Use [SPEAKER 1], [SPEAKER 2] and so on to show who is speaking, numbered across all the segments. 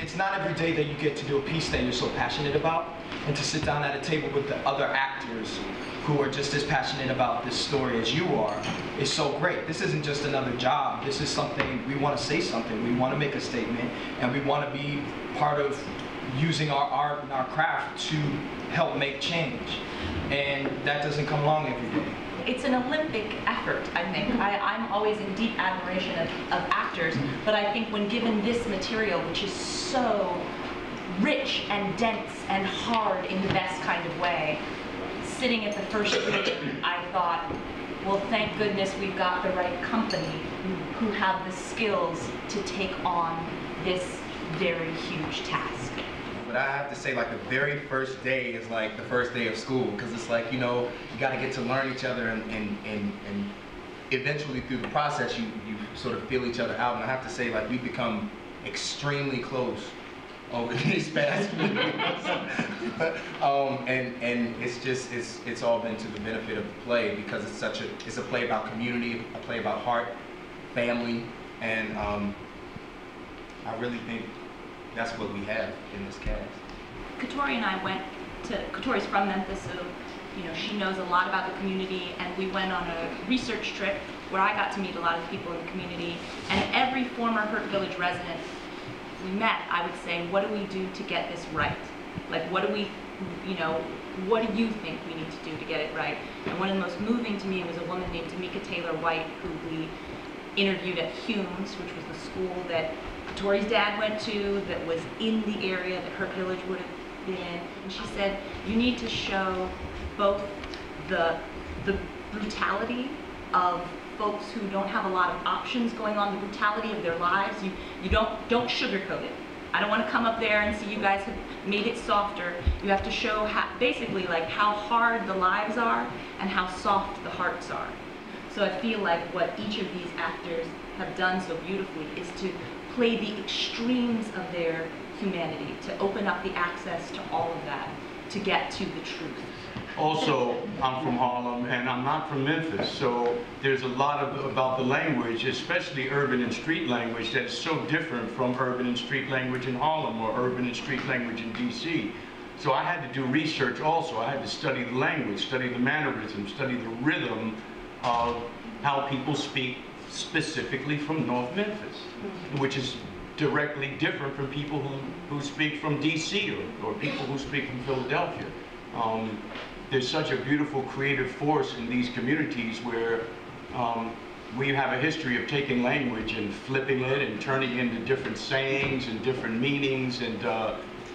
[SPEAKER 1] it's not every day that you get to do a piece that you're so passionate about, and to sit down at a table with the other actors who are just as passionate about this story as you are is so great. This isn't just another job. This is something, we want to say something. We want to make a statement, and we want to be part of using our art and our craft to help make change. And that doesn't come along every day.
[SPEAKER 2] It's an Olympic effort, I think. I'm always in deep admiration of actors, but I think when given this material, which is so rich and dense and hard in the best kind of way, sitting at the first reading, I thought, well, thank goodness we've got the right company who have the skills to take on this very huge task.
[SPEAKER 3] But I have to say, like, the very first day is like the first day of school, because it's like, you know, you got to get to learn each other, and eventually through the process you sort of feel each other out. And I have to say, like, we've become extremely close over these past weeks. And it's all been to the benefit of the play, because it's a play about community, a play about heart, family, and I really think that's what we have in this cast.
[SPEAKER 2] Katori and I went to, Katori's from Memphis, so you know, she knows a lot about the community, and we went on a research trip where I got to meet a lot of people in the community, and every former Hurt Village resident we met, I would say, what do we do to get this right? Like, what do we, you know, what do you think we need to do to get it right? And one of the most moving to me was a woman named Tamika Taylor White, who we interviewed at Humes, which was the school that Katori's dad went to, that was in the area that Hurt Village would have been in. And she said, you need to show both the brutality of folks who don't have a lot of options going on, the brutality of their lives. You don't sugarcoat it. I don't want to come up there and see you guys have made it softer. You have to show how, basically, like, how hard the lives are and how soft the hearts are. So I feel like what each of these actors have done so beautifully is to play the extremes of their humanity, to open up the access to all of that, to get to the truth.
[SPEAKER 4] Also, I'm from Harlem, and I'm not from Memphis, so there's a lot about the language, especially urban and street language, that's so different from urban and street language in Harlem or urban and street language in DC. So I had to do research also. I had to study the language, study the mannerisms, study the rhythm of how people speak specifically from North Memphis, which is directly different from people who speak from DC or people who speak from Philadelphia. There's such a beautiful creative force in these communities where we have a history of taking language and flipping it and turning it into different sayings and different meanings. And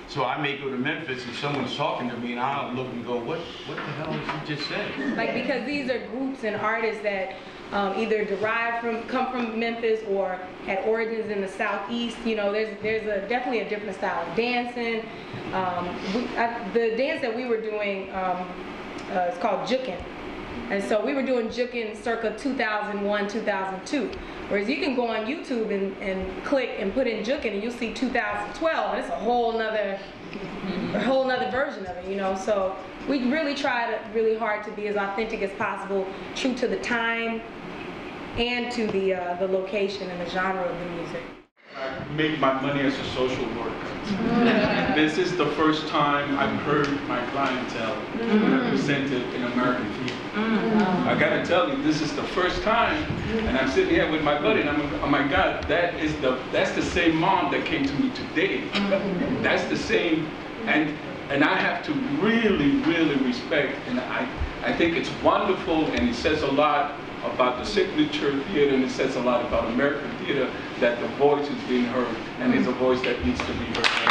[SPEAKER 4] so I may go to Memphis and someone's talking to me and I'll look and go, what the hell did he just say?
[SPEAKER 5] Like, because these are groups and artists that either come from Memphis or had origins in the Southeast. You know, there's definitely a different style of dancing. The dance that we were doing is called jukin, and so we were doing jukin circa 2001, 2002. Whereas you can go on YouTube and click and put in jukin, and you'll see 2012, and it's a whole nother version of it. You know, so we really tried really hard to be as authentic as possible, true to the time and to the location and the genre of the music.
[SPEAKER 6] I make my money as a social worker. This is the first time I've heard my clientele represented in American theater. I gotta tell you, this is the first time, and I'm sitting here with my buddy, and I'm like, oh my God, that's the same mom that came to me today. That's the same, and I have to really, really respect, and I think it's wonderful, and it says a lot about the signature theater, and it says a lot about American theater, that the voice is being heard, and it's a voice that needs to be heard.